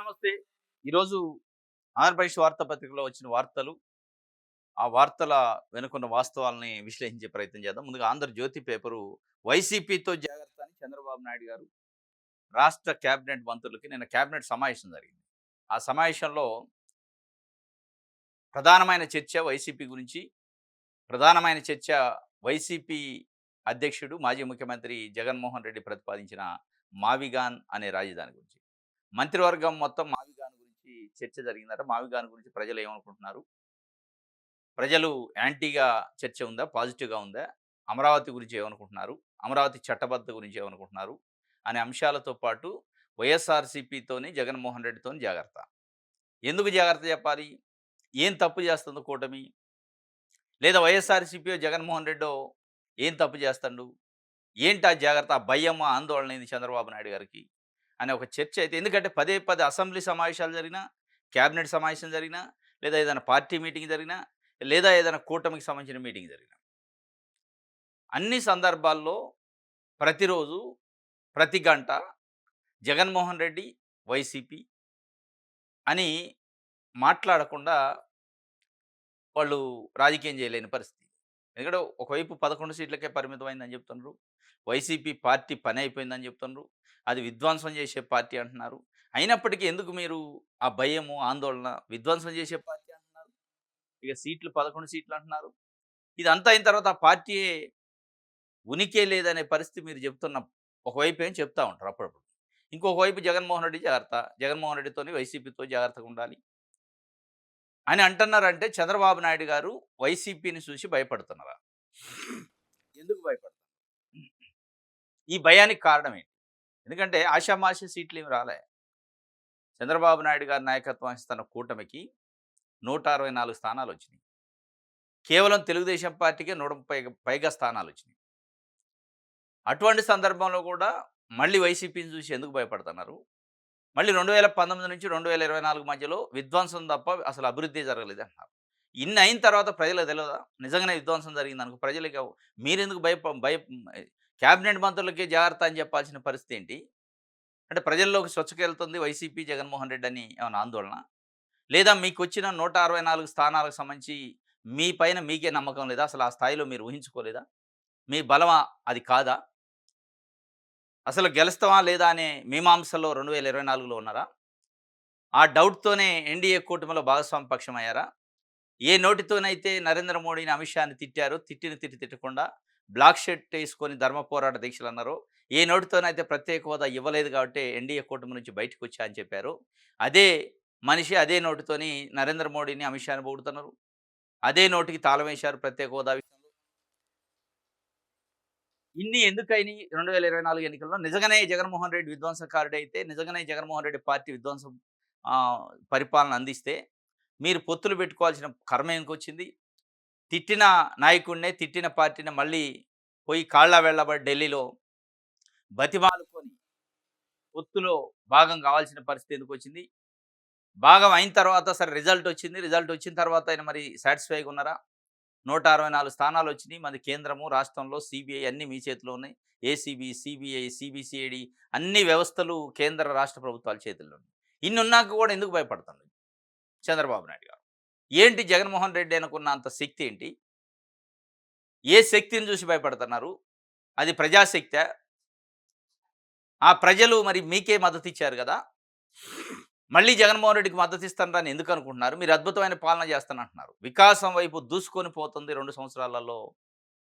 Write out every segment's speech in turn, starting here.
నమస్తే. ఈరోజు ఆంధ్రప్రదేశ్ వార్తాపత్రికలో వచ్చిన వార్తలు, ఆ వార్తల వెనుకున్న వాస్తవాల్ని విశ్లేషించే ప్రయత్నం చేద్దాం. ముందుగా 'ఆంధ్రజ్యోతి' పేపరు వైసీపీతో జాగ్రత్త అని చంద్రబాబు నాయుడు గారు రాష్ట్ర కేబినెట్ మంత్రులకి నిన్న కేబినెట్ సమావేశం జరిగింది. ఆ సమావేశంలో ప్రధానమైన చర్చ వైసీపీ గురించి, ప్రధానమైన చర్చ వైసీపీ అధ్యక్షుడు, మాజీ ముఖ్యమంత్రి జగన్మోహన్ రెడ్డి ప్రతిపాదించిన మావిగాన్ అనే రాజధాని గురించి. మంత్రివర్గం మొత్తం మావిగాన్ గురించి చర్చ జరిగిందట. మావిగాన్ గురించి ప్రజలు ఏమనుకుంటున్నారు? ప్రజలు యాంటీగా చర్చ ఉందా? పాజిటివ్‌గా ఉందా? అమరావతి గురించి ఏమనుకుంటున్నారు? అమరావతి చట్టబద్ధత గురించి ఏమనుకుంటున్నారు? అనే అంశాలతో పాటు వైఎస్ఆర్‌సీపీతోని, జగన్మోహన్ రెడ్డితోని జాగ్రత్త. ఎందుకు జాగ్రత్త చెప్పాలి? ఏం తప్పు చేస్తుంది కూటమి? లేదా వైఎస్ఆర్‌సీపీయో, జగన్మోహన్ రెడ్డో ఏం తప్పు చేస్తండు? ఏంటి ఆ జాగ్రత్త? ఆ భయం, ఆ ఆందోళన ఏంది చంద్రబాబు నాయుడు గారికి? అనే ఒక చర్చ అయితే ఎందుకంటే పదే పదే అసెంబ్లీ సమావేశాలు జరిగినా, కేబినెట్ సమావేశం జరిగినా, లేదా ఏదైనా పార్టీ మీటింగ్ జరిగినా, లేదా ఏదైనా కూటమికి సంబంధించిన మీటింగ్ జరిగినా, అన్ని సందర్భాల్లో ప్రతిరోజు, ప్రతి గంట జగన్మోహన్ రెడ్డి, వైసీపీ అని మాట్లాడకుండా వాళ్ళు రాజకీయం చేయలేని పరిస్థితి. ఎందుకంటే ఒకవైపు 11 సీట్లకే పరిమితమైందని చెప్తున్నారు. వైసీపీ పార్టీ పని అయిపోయిందని చెప్తున్నారు. అది విధ్వంసం చేసే పార్టీ అంటున్నారు. అయినప్పటికీ ఎందుకు మీరు ఆ భయము, ఆందోళన విధ్వంసం చేసే పార్టీ అంటున్నారు. ఇక సీట్లు 11 సీట్లు అంటున్నారు. ఇదంతా అయిన తర్వాత ఆ పార్టీయే ఉనికే లేదనే పరిస్థితి మీరు చెప్తున్న ఒకవైపు ఏం చెప్తా ఉంటారు అప్పుడప్పుడు. ఇంకొక వైపు జగన్మోహన్ రెడ్డి జాగ్రత్త. జగన్మోహన్ రెడ్డితోని వైసీపీతో జాగ్రత్తగా ఉండాలి అని అంటున్నారంటే చంద్రబాబు నాయుడు గారు వైసీపీని చూసి భయపడుతున్నారా? ఎందుకు భయపడతారు? ఈ భయానికి కారణం ఏంటి? ఎందుకంటే ఆషామాషీ సీట్లేమి రాలే. చంద్రబాబు నాయుడు గారి నాయకత్వం వహిస్తున్న కూటమికి 164 స్థానాలొచ్చినాయి. కేవలం తెలుగుదేశం పార్టీకే 130 పైగా స్థానాలొచ్చినాయి. అటువంటి సందర్భంలో కూడా మళ్ళీ వైసీపీని చూసి ఎందుకు భయపడుతున్నారు? మళ్ళీ 2019 నుంచి 2024 మధ్యలో విధ్వంసం తప్ప అసలు అభివృద్ధి జరగలేదంటున్నారు. ఇన్ని అయిన తర్వాత ప్రజలకు తెలవదా? నిజంగానే విధ్వంసం జరిగిందనుకో ప్రజలకి మీరెందుకు క్యాబినెట్ మంత్రులకే జాగ్రత్త అని చెప్పాల్సిన పరిస్థితి ఏంటి? అంటే ప్రజల్లోకి స్వచ్ఛకెళ్తుంది వైసీపీ, జగన్మోహన్ రెడ్డి అని ఏమన్నా ఆందోళన? లేదా మీకొచ్చిన 164 స్థానాలకు సంబంధించి మీ పైన మీకే నమ్మకం లేదా? అసలు ఆ స్థాయిలో మీరు ఊహించుకోలేదా? మీ బలమా అది కాదా? అసలు గెలుస్తామా లేదా అనే మీమాంసలో 2024లో ఉన్నారా? ఆ డౌట్‌తోనే ఎన్‌డీఏ కూటమిలో భాగస్వామ్య పక్షం అయ్యారా? ఏ నోటితోనైతే నరేంద్ర మోడీని, అమిత్ షాని తిట్టారో, తిట్టిన తిట్టు తిట్టకుండా బ్లాక్ షర్ట్ ఏసుకొని ధర్మ పోరాట దీక్షలన్నారో, ఏ నోటితోనైతే ప్రత్యేక హోదా ఇవ్వలేదు కాబట్టే ఎన్‌డీఏ కూటమి నుంచి బయటకొచ్చా అని చెప్పారో, అదే మనిషి అదే నోటితోని నరేంద్ర మోడీని, అమిత్ షాని పొగుడుతున్నారు. అదే నోటికి తాళం వేశారు ప్రత్యేక హోదా విషయంలో. ఇన్ని ఎందుకయినియి 2024 ఎన్నికల్లో? నిజంగానే జగన్మోహన్ రెడ్డి విధ్వంసకారుడైతే, నిజంగానే జగన్మోహన్ రెడ్డి పార్టీ విధ్వంసం పరిపాలన అందిస్తే, మీరు పొత్తులు పెట్టుకోవాల్సిన కర్మ ఎందుకొచ్చింది? తిట్టిన నాయకుడినే, తిట్టిన పార్టీని మళ్ళీ పోయి కాళ్ళ వేళ్ళబడి ఢిల్లీలో బతిమాలుకొని పొత్తులో భాగం కావాల్సిన పరిస్థితి ఎందుకొచ్చింది? భాగం అయిన తర్వాత సరే రిజల్ట్ వచ్చింది. రిజల్ట్ వచ్చిన తర్వాత ఆయన మరి సాటిస్ఫై‌గా ఉన్నారా? 164 స్థానాలొచ్చినియి. మాది కేంద్రము, రాష్ట్రంలో సీబీఐ అన్నీ మీ చేతిలో ఉన్నాయి. ఏసీబీ, సీబీఐ, సీబీసీఐడీ అన్ని వ్యవస్థలు కేంద్ర, రాష్ట్ర ప్రభుత్వాల చేతుల్లో ఉన్నాయి. ఇన్నున్నాక కూడా ఎందుకు భయపడుతుండు చంద్రబాబు నాయుడు గారు? ఏంటి జగన్మోహన్ రెడ్డి అనుకున్న అంత శక్తి ఏంటి? ఏ శక్తిని చూసి భయపడుతున్నారు? అది ప్రజాశక్తా? ఆ ప్రజలు మరి మీకే మద్దతిచ్చారు గదా! మళ్ళీ జగన్మోహన్ రెడ్డికి మద్దతిస్తానని ఎందుకు అనుకుంటున్నారు? మీరు అద్భుతమైన పాలన చేస్తానంటున్నారు. వికాసం వైపు దూసుకొని పోతుంది 2 సంవత్సరాలలో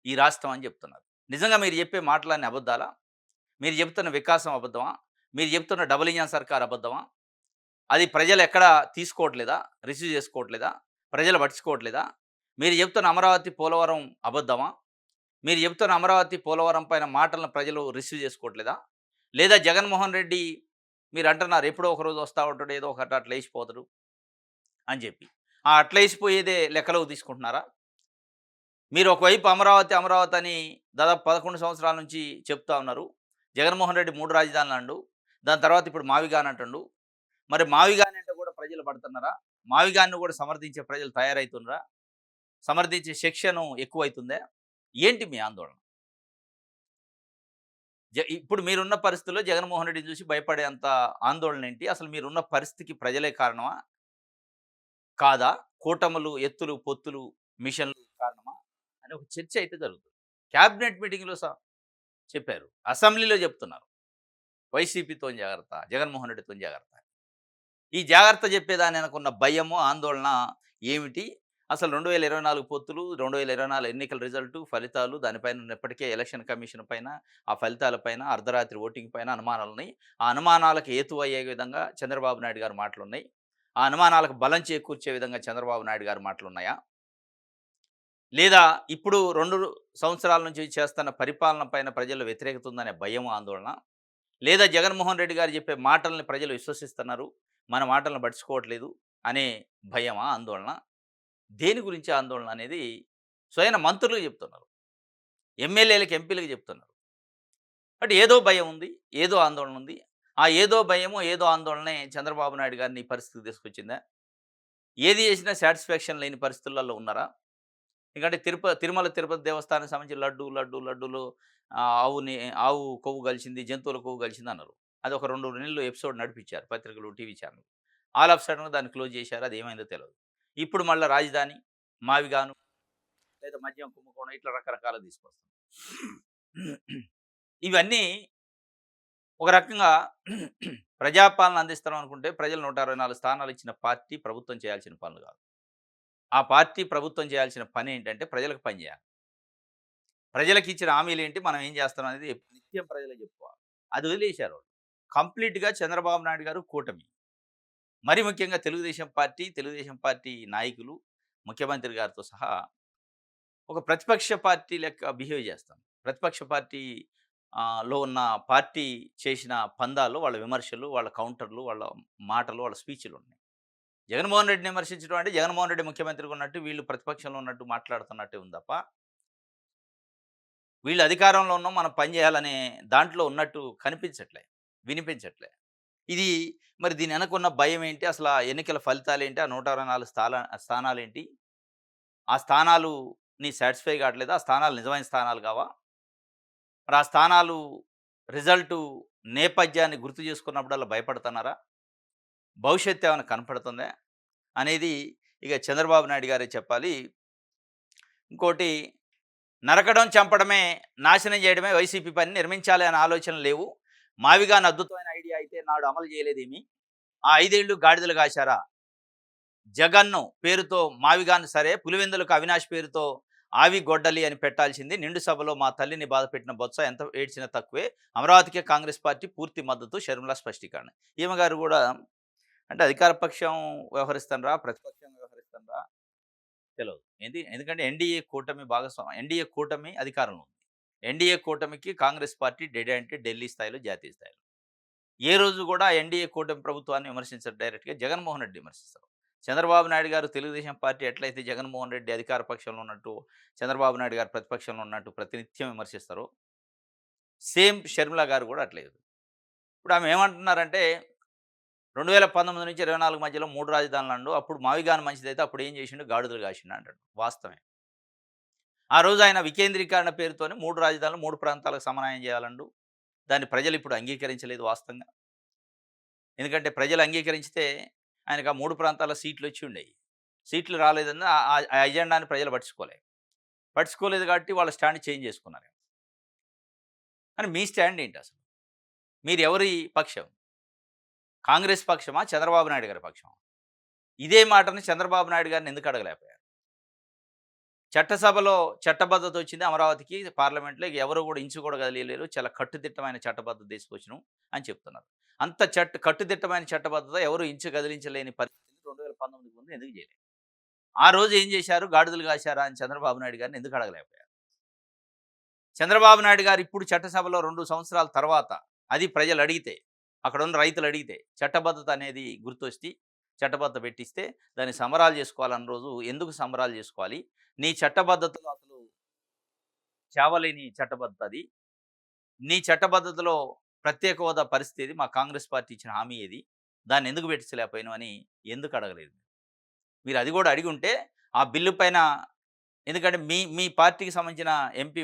ఈ రాష్ట్రం అని చెప్తున్నారు. నిజంగా మీరు చెప్పే మాటలన్నీ అబద్ధాలా? మీరు చెప్తున్న వికాసం అబద్ధమా? మీరు చెప్తున్న డబుల్ ఇంజిన్ సర్కార్ అబద్ధమా? అది ప్రజలు ఎక్కడ తీసుకోవట్లేదా? రిసీవ్ చేసుకోవట్లేదా? ప్రజలు పట్టించుకోవట్లేదా? మీరు చెప్తున్న అమరావతి, పోలవరం అబద్ధమా? మీరు చెప్తున్న అమరావతి, పోలవరం పైన మాటలను ప్రజలు రిసీవ్ చేసుకోవట్లేదా? లేదా జగన్మోహన్ రెడ్డి మీరంటున్నారు ఎప్పుడో ఒకరోజు వస్తా ఉంటాడు, ఏదో ఒకటి అట్లా లేచిపోతాడు అని చెప్పి. ఆ అట్లా లేచిపోయేదే లెక్కలోకి తీసుకుంటున్నారా? మీరు ఒకవైపు అమరావతి, అమరావతి అని దాదాపు 11 సంవత్సరాల నుంచి చెప్తా ఉన్నారు. జగన్మోహన్ రెడ్డి 3 రాజధానులండు. దాని తర్వాత ఇప్పుడు మావిగాన్ అంటుండు. మరి మావిగాన్ అంటే కూడా ప్రజలు పడుతున్నారా? మావిగాన్‌ను కూడా సమర్థించే ప్రజలు తయారైతున్నారా? సమర్థించే సెక్షను ఎక్కువైతుందా? ఏంటి మీ ఆందోళన? ఇప్పుడు మీరున్న పరిస్థితుల్లో జగన్మోహన్ రెడ్డిని చూసి భయపడేంత ఆందోళన ఏంటి? అసలు మీరున్న పరిస్థితికి ప్రజలే కారణమా? కాదా? కూటములు, ఎత్తులు, పొత్తులు, మిషన్‌లు కారణమా? అని ఒక చర్చ అయితే జరుగుతుంది. క్యాబినెట్ మీటింగ్‌లో చెప్పారు. అసెంబ్లీలో చెప్తున్నారు. వైసీపీతోని జాగ్రత్త, జగన్మోహన్ రెడ్డితోని జాగ్రత్త. ఈ జాగ్రత్త చెప్పేదాని వెనకున్న భయము, ఆందోళన ఏమిటి? అసలు 2024 పొత్తులు, 2024 ఎన్నికల రిజల్టు, ఫలితాలు దానిపైన ఇప్పటికే ఎలక్షన్ కమిషన్ పైన, ఆ ఫలితాల పైన, అర్ధరాత్రి ఓటింగ్ పైన అనుమానాలున్నాయి. ఆ అనుమానాలకు హేతువయ్యే విధంగా చంద్రబాబు నాయుడు గారి మాటలున్నాయి. ఆ అనుమానాలకు బలం చేకూర్చే విధంగా చంద్రబాబు నాయుడు గారి మాటలున్నాయా? లేదా ఇప్పుడు 2 సంవత్సరాల నుంచి చేస్తున్న పరిపాలన పైన ప్రజల్లో వ్యతిరేకత ఉందనే భయం, ఆందోళన? లేదా జగన్మోహన్ రెడ్డి గారు చెప్పే మాటల్ని ప్రజలు విశ్వసిస్తున్నారు. మన మాటలను పట్టించుకోవట్లేదు అనే భయమా? ఆందోళన? దేని గురించి ఆందోళన అనేది స్వయాన మంత్రులు చెప్తున్నారు. ఎమ్మెల్యేలకి, ఎంపీలకి చెప్తున్నారు. అంటే ఏదో భయం ఉంది. ఏదో ఆందోళన ఉంది. ఆ ఏదో భయమో, ఏదో ఆందోళనే చంద్రబాబు నాయుడు గారిని ఈ పరిస్థితికి తీసుకొచ్చిందా? ఏది చేసినా సాటిస్ఫాక్షన్ లేని పరిస్థితులలో ఉన్నారా? ఎందుకంటే తిరుమల తిరుపతి దేవస్థానానికి సంబంధించి లడ్డూలో ఆవు కొవ్వు కలిసింది, జంతువుల కొవ్వు కలిసిందన్నారు. అది ఒక 2 నెలలు ఎపిసోడ్ నడిపించారు పత్రికలు, టీవీ ఛానెల్. ఆల్ ఆఫ్ సడెన్‌గా దాన్ని క్లోజ్ చేశారు. అదేమైందో తెలవదు. ఇప్పుడు మళ్ళా రాజధాని, మావిగాను లేదా మద్యం కుంభకోణం ఇట్లా రకరకాలుగా తీసుకొస్తారు. ఇవన్నీ ఒక రకంగా ప్రజాపాలన అందిస్తాం అనుకుంటే ప్రజలు 164 స్థానాలు ఇచ్చిన పార్టీ ప్రభుత్వం చేయాల్సిన పనులు కాదు. ఆ పార్టీ ప్రభుత్వం చేయాల్సిన పనేంటంటే ప్రజలకు పని చేయాలి. ప్రజలకిచ్చిన హామీలేంటి? మనం ఏం చేస్తున్నాం అనేది నిత్యం ప్రజలే చెప్పుకోవాలి. అది వదిలేశారు వాళ్ళు. కంప్లీట్‌గా చంద్రబాబు నాయుడు గారు, కూటమి. మరి ముఖ్యంగా తెలుగుదేశం పార్టీ నాయకులు, ముఖ్యమంత్రి గారితో సహా ఒక ప్రతిపక్ష పార్టీ లెక్క బిహేవ్ చేస్తాం. ప్రతిపక్ష పార్టీ లో ఉన్న పార్టీ చేసిన పందాల్లో వాళ్ళ విమర్శలు, వాళ్ళ కౌంటర్‌లు, వాళ్ళ మాటలు, వాళ్ళ స్పీచ్‌లున్నాయి. జగన్మోహన్ రెడ్డిని విమర్శించడం అంటే జగన్మోహన్ రెడ్డి ముఖ్యమంత్రిగా ఉన్నట్టు, వీళ్ళు ప్రతిపక్షంలో ఉన్నట్టు మాట్లాడుతున్నట్టే ఉంది తప్ప వీళ్ళు అధికారంలో ఉన్నాం, మనం పని చేయాలనే దాంట్లో ఉన్నట్టు కనిపించట్లే, వినిపించట్లే. ఇది మరి దీని వెనకున్న భయమేంటి? అసల ఆ ఎన్నికల ఫలితాలేంటి? ఆ 164 స్థానాలేంటి? ఆ స్థానాలుని సాటిస్ఫై కావట్లేదా? ఆ స్థానాలు నిజమైన స్థానాలు కావా? మరి ఆ స్థానాలు రిజల్టు నేపథ్యాన్ని గుర్తు చేసుకున్నప్పుడల్లా భయపడుతున్నారా? భవిష్యత్తు ఏమైనా కనపడుతుందా? అనేది ఇక చంద్రబాబు నాయుడు గారే చెప్పాలి. ఇంకోటి నరకడం, చంపడమే, నాశనం చేయడమే వైసీపీ పని. నిర్మించాలి అనే ఆలోచనలు లేవు. మావిగాని అద్భుతమైన ఐడియా అయితే నాడు అమలు చేయలేదేమి? ఆ 5 ఏళ్ళు గాడిదలు కాశారా? జగన్ను పేరుతో మావిగాని సరే, పులివెందులకు అవినాష్ పేరుతో ఆవి గొడ్డలి అని పెట్టాల్సింది. నిండు సభలో మా తల్లిని బాధపెట్టిన బొత్స ఎంత ఏడ్చినా తక్కువే. అమరావతికే కాంగ్రెస్ పార్టీ పూర్తి మద్దతు షర్మిల స్పష్టీకరణ. ఈమె గారు కూడా అంటే అధికార పక్షం వ్యవహరిస్తుండ్రా? ప్రతిపక్షం వ్యవహరిస్తుండ్రా? తెలవదు. ఎందుకంటే ఎన్డీఏ కూటమి అధికారంలో ఉంది. ఎన్డీఏ కూటమికి కాంగ్రెస్ పార్టీ డెడ్ అంటే ఢిల్లీ స్థాయిలో, జాతీయ స్థాయిలో. ఏ రోజు కూడా ఎన్డీఏ కూటమి ప్రభుత్వాన్ని విమర్శించరు డైరెక్ట్‌గా. జగన్మోహన్ రెడ్డి విమర్శిస్తారు. చంద్రబాబు నాయుడు గారు తెలుగుదేశం పార్టీ ఎట్లయితే జగన్మోహన్ రెడ్డి అధికార పక్షంలో ఉన్నట్టు, చంద్రబాబు నాయుడు గారు ప్రతిపక్షంలో ఉన్నట్టు ప్రతినిత్యం విమర్శిస్తారో, సేమ్ షర్మిల గారు కూడా అట్లే. ఇప్పుడు ఆమె ఏమంటున్నారంటే 2019 నుంచి 24 మధ్యలో 3 రాజధానులండు. అప్పుడు మావిగాని మంచిదైతే అప్పుడు ఏం చేసిండు? గాడిదలు కాసిండు అంటాడు. వాస్తవమే. ఆ రోజు ఆయన వికేంద్రీకరణ పేరుతోని 3 రాజధానులు 3 ప్రాంతాలకు సమన్వయం చేయాలండు. దాన్ని ప్రజలు ఇప్పుడు అంగీకరించలేదు వాస్తవంగా. ఎందుకంటే ప్రజలు అంగీకరించితే ఆయనకు ఆ 3 ప్రాంతాల సీట్లు వచ్చి ఉండేవి. సీట్లు రాలేదని ఆ ఎజెండాని ప్రజలు పట్టించుకోలేదు కాబట్టి వాళ్ళ స్టాండ్ చేంజ్ చేసుకున్నారు. కానీ మీ స్టాండ్ ఏంటి అసలు? మీరు ఎవరి పక్షం? కాంగ్రెస్ పక్షమా? చంద్రబాబు నాయుడు గారి పక్షమా? ఇదే మాటని చంద్రబాబు నాయుడు గారిని ఎందుకు అడగలేకపోయారు? చట్టసభలో చట్టబద్ధత వచ్చింది అమరావతికి, పార్లమెంట్‌లో ఎవరు కూడా ఇంచు కూడా కదిలియలేరు. చాలా కట్టుదిట్టమైన చట్టబద్ధత తీసుకొచ్చినాం అని చెప్తున్నారు. అంత కట్టుదిట్టమైన చట్టబద్ధత ఎవరు ఇంచు కదిలించలేని పరిస్థితిని 2019 ముందు ఎందుకు చేయలేదు? ఆ రోజు ఏం చేశారు? గాడిదలు కాశారా అని చంద్రబాబు నాయుడు గారిని ఎందుకు అడగలేకపోయారు? చంద్రబాబు నాయుడు గారు ఇప్పుడు చట్టసభలో 2 సంవత్సరాల తర్వాత అది ప్రజలు అడిగితే, అక్కడున్న రైతులు అడిగితే చట్టబద్ధత అనేది గుర్తొచ్చి చట్టబద్ధత పెట్టిస్తే దాన్ని సంబరాలు చేసుకోవాలన్న రోజు ఎందుకు సంబరాలు చేసుకోవాలి? నీ చట్టబద్ధతలో అసలు చావలేని చట్టబద్ధత అది. నీ చట్టబద్ధతలో ప్రత్యేక హోదా పరిస్థితి ఏది? మా కాంగ్రెస్ పార్టీ ఇచ్చిన హామీ ఏది? దాన్ని ఎందుకు పెట్టించలేకపోయాను అని ఎందుకు అడగలేదు? మీరు అది కూడా అడిగి ఉంటే ఆ బిల్లు పైన ఎందుకంటే మీ మీ పార్టీకి సంబంధించిన ఎంపీ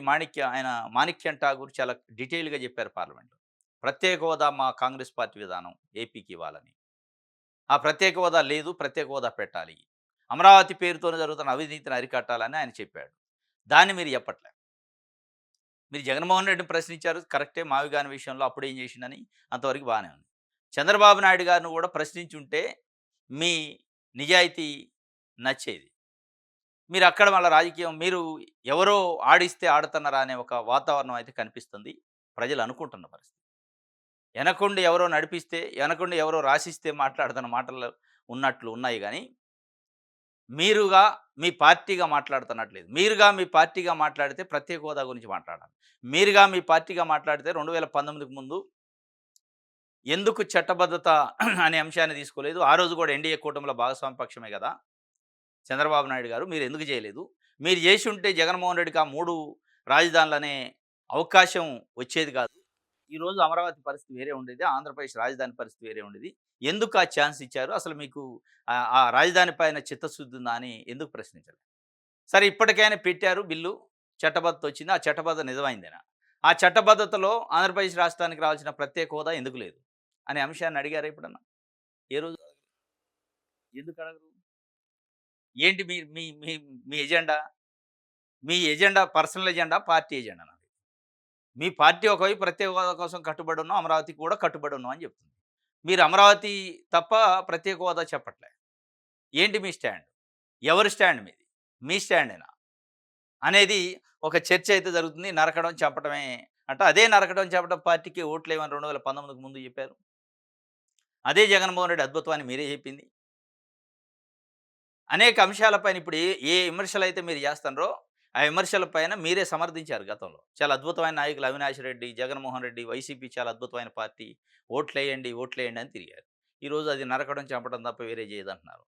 మాణిక్యం ఠాగూర్ చాలా డీటెయిల్‌గా చెప్పారు పార్లమెంట్‌లో. ప్రత్యేక హోదా మా కాంగ్రెస్ పార్టీ విధానం ఏపీకి ఇవ్వాలని. ఆ ప్రత్యేక హోదా లేదు, ప్రత్యేక హోదా పెట్టాలి. అమరావతి పేరుతోనే జరుగుతున్న అవినీతిని అరికట్టాలని ఆయన చెప్పాడు. దాన్ని మీరు చెప్పట్లే. మీరు జగన్మోహన్ రెడ్డిని ప్రశ్నించారు కరెక్టే మావిగాని విషయంలో అప్పుడేం చేసిండని అంతవరకు బాగానే ఉంది. చంద్రబాబు నాయుడు గారిని కూడా ప్రశ్నించుంటే మీ నిజాయితీ నచ్చేది. మీరు అక్కడ మళ్ళా రాజకీయం మీరు ఎవరో ఆడిస్తే ఆడుతున్నారా అనే ఒక వాతావరణం అయితే కనిపిస్తుంది. ప్రజలు అనుకుంటున్న పరిస్థితి. ఎనకుండి ఎవరో నడిపిస్తే, ఎనకుండి ఎవరో రాసిస్తే మాట్లాడుతున్న మాటలు ఉన్నట్లు ఉన్నాయి గానీ, మీరుగా మీ పార్టీగా మాట్లాడుతున్నట్లేదు. మీరుగా మీ పార్టీగా మాట్లాడితే ప్రత్యేక హోదా గురించి మాట్లాడాలి. మీరుగా మీ పార్టీగా మాట్లాడితే 2019కి ముందు ఎందుకు చట్టబద్ధత అనే అంశాన్ని తీసుకోలేదు? ఆ రోజు కూడా ఎన్డీఏ కూటమిలో భాగస్వామ్య పక్షమే గదా! చంద్రబాబు నాయుడు గారు మీరెందుకు చేయలేదు? మీరు జేసుంటే జగన్మోహన్ రెడ్డికి ఆ 3 రాజధానులనే అవకాశం వచ్చేది కాదు. ఈరోజు అమరావతి పరిస్థితి వేరే ఉండేది. ఆంధ్రప్రదేశ్ రాజధాని పరిస్థితి వేరే ఉండేది. ఎందుకు ఆ ఛాన్స్ ఇచ్చారు? అసలు మీకు ఆ రాజధాని పైన చిత్తశుద్ధి ఉందా అని ఎందుకు ప్రశ్నించలేదు? సరే ఇప్పటికైనా పెట్టారు బిల్లు. చట్టబద్ధత వచ్చింది. ఆ చట్టబద్ధత నిజమైందేనా? ఆ చట్టబద్ధతలో ఆంధ్రప్రదేశ్ రాష్ట్రానికి రావాల్సిన ప్రత్యేక హోదా ఎందుకు లేదు? అనే అంశాన్ని అడిగారా ఎప్పుడన్నా? ఏ రోజు ఎందుకు అడగరు? ఏంటి మీ మీ మీ మీ ఎజెండా? మీ ఎజెండా పర్సనల్ ఎజెండా, పార్టీ ఎజెండానా? మీ పార్టీ ఒకవైపు ప్రత్యేక హోదా కోసం కట్టుబడి ఉన్నాం. అమరావతికి కూడా కట్టుబడి ఉన్నాం అని చెప్తుంది. మీరు అమరావతి తప్ప ప్రత్యేక హోదా చెప్పట్లే. ఏంటి మీ స్టాండ్? ఎవరి స్టాండ్ మీది? మీ స్టాండేనా? అనేది ఒక చర్చ అయితే జరుగుతుంది. నరకడం, చంపడమే అంటే అదే నరకడం, చంపడం పార్టీకి ఓట్లేయమని 2019కి ముందు చెప్పారు. అదే జగన్మోహన్ రెడ్డి అద్భుతం అని మీరే చెప్పింది. అనేక అంశాలపైన ఇప్పుడు ఏ విమర్శలైతే మీరు చేస్తున్నారో, ఆ విమర్శల పైన మీరే సమర్థించారు గతంలో. చాలా అద్భుతమైన నాయకులు అవినాష్ రెడ్డి, జగన్మోహన్ రెడ్డి, వైసీపీ చాలా అద్భుతమైన పార్టీ. ఓట్లేయండి, ఓట్లేయండి అని తిరిగారు. ఈరోజు అది నరకడం, చంపడం తప్ప వేరే చేయదంటున్నారు.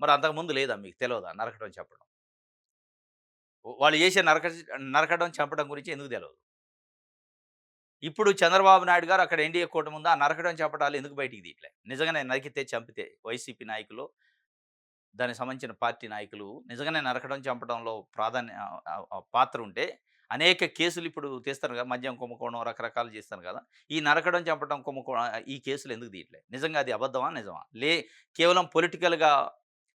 మరి అంతకుముందు లేదా మీకు తెలవదా నరకడం, చంపడం? వాళ్ళు చేసే నరకడం, చంపడం గురించి ఎందుకు తెలవదు? ఇప్పుడు చంద్రబాబు నాయుడు గారు అక్కడ ఎన్డీఏ కూటమి ఉంది. ఆ నరకడం, చంపడాలు ఎందుకు బయటికి తీయట్లే? నిజంగానే నరికితే, చంపితే వైసీపీ నాయకులు దానికి సంబంధించిన పార్టీ నాయకులు నిజంగానే నరకడం, చంపడంలో పాత్ర ఉంటే అనేక కేసులు ఇప్పుడు తీస్తారు కదా! మద్యం కుంభకోణం రకరకాలు చేస్తారు కదా! ఈ నరకడం, చంపడం ఈ కేసులు ఎందుకు తీయట్లే? నిజంగా అది అబద్ధమా? నిజమా? కేవలం పొలిటికల్‌గా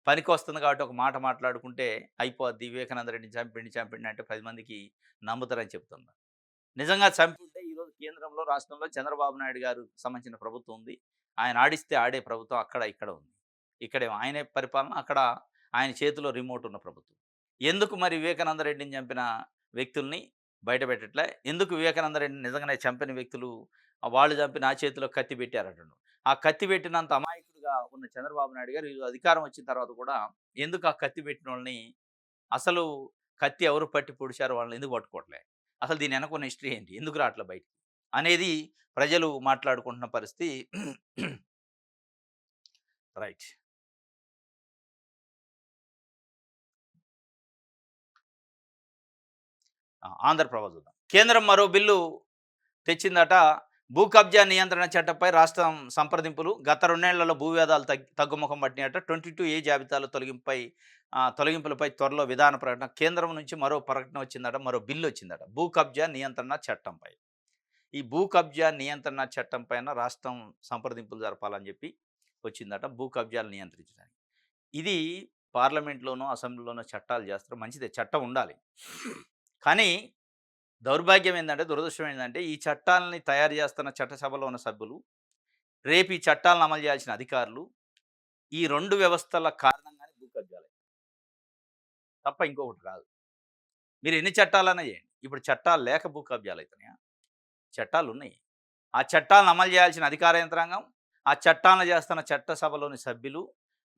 పనికొస్తుంది కాబట్టి ఒక మాట మాట్లాడుకుంటే అయిపోద్ది. వివేకానంద రెడ్డిని చంపిండు, చంపిండు అంటే 10 మందికి నమ్ముతారని చెప్తున్నా. నిజంగా చంపుంటే ఈరోజు కేంద్రంలో, రాష్ట్రంలో చంద్రబాబు నాయుడు గారు సంబంధించిన ప్రభుత్వం ఉంది. ఆయన ఆడిస్తే ఆడే ప్రభుత్వం అక్కడ, ఇక్కడ ఉంది. ఇక్కడేమో ఆయనే పరిపాలన, అక్కడ ఆయన చేతిలో రిమోట్ ఉన్న ప్రభుత్వం. ఎందుకు మరి వివేకానంద రెడ్డిని చంపిన వ్యక్తుల్ని బయటపెట్టట్లే? ఎందుకు వివేకానంద రెడ్డిని నిజంగానే చంపిన వ్యక్తులు వాళ్ళు చంపి నా చేతిలో కత్తి పెట్టారంటుండు. ఆ కత్తి పెట్టినంత అమాయకుడుగా ఉన్న చంద్రబాబు నాయుడు గారు ఈరోజు అధికారం వచ్చిన తర్వాత కూడా ఎందుకు ఆ కత్తి పెట్టినోళ్ళని అసలు కత్తి ఎవరు పట్టి పొడిచారో వాళ్ళని ఎందుకు పట్టుకోవట్లే? అసలు దీని వెనకున్న హిస్టరీ ఏంటి? ఎందుకు రాట్లే బయటికి? అనేది ప్రజలు మాట్లాడుకుంటున్న పరిస్థితి. రైట్. ఆంధ్రప్రభ చూద్దాం. కేంద్రం మరో బిల్లు తెచ్చిందట. భూ కబ్జా నియంత్రణ చట్టంపై రాష్ట్రం సంప్రదింపులు. గత 2 నెలల్లో భూ వివాదాలు తగ్గుముఖం పట్టినాయట. 22 జాబితాలో తొలగింపులపై త్వరలో విధాన ప్రకటన. కేంద్రం నుంచి మరో ప్రకటన వచ్చిందట. మరో బిల్లు వచ్చిందట. భూ కబ్జా నియంత్రణ చట్టంపై. ఈ భూ కబ్జా నియంత్రణ చట్టం పైన రాష్ట్రం సంప్రదింపులు జరపాలని చెప్పి వచ్చిందట. భూ కబ్జాలు నియంత్రించడానికి. ఇది పార్లమెంట్‌లోనో, అసెంబ్లీలోనో చట్టాలు చేస్తారు. మంచిదే చట్టం ఉండాలి. కానీ దౌర్భాగ్యం ఏందంటే, దురదృష్టం ఏందంటే, ఈ చట్టాలని తయారు చేస్తున్న చట్టసభలో ఉన్న సభ్యులు, రేపు ఈ చట్టాలను అమలు చేయాల్సిన అధికారులు, ఈ 2 వ్యవస్థల కారణంగానే భూ కబ్జాలయితాయి. తప్ప ఇంకొకటి కాదు. మీరు ఎన్ని చట్టాలన్నా చేయండి. ఇప్పుడు చట్టాలు లేక భూ కబ్జాలయితున్నాయా? చట్టాలున్నాయి. ఆ చట్టాలను అమలు చేయాల్సిన అధికార యంత్రాంగం, ఆ చట్టాలను చేస్తున్న చట్టసభలోని సభ్యులు,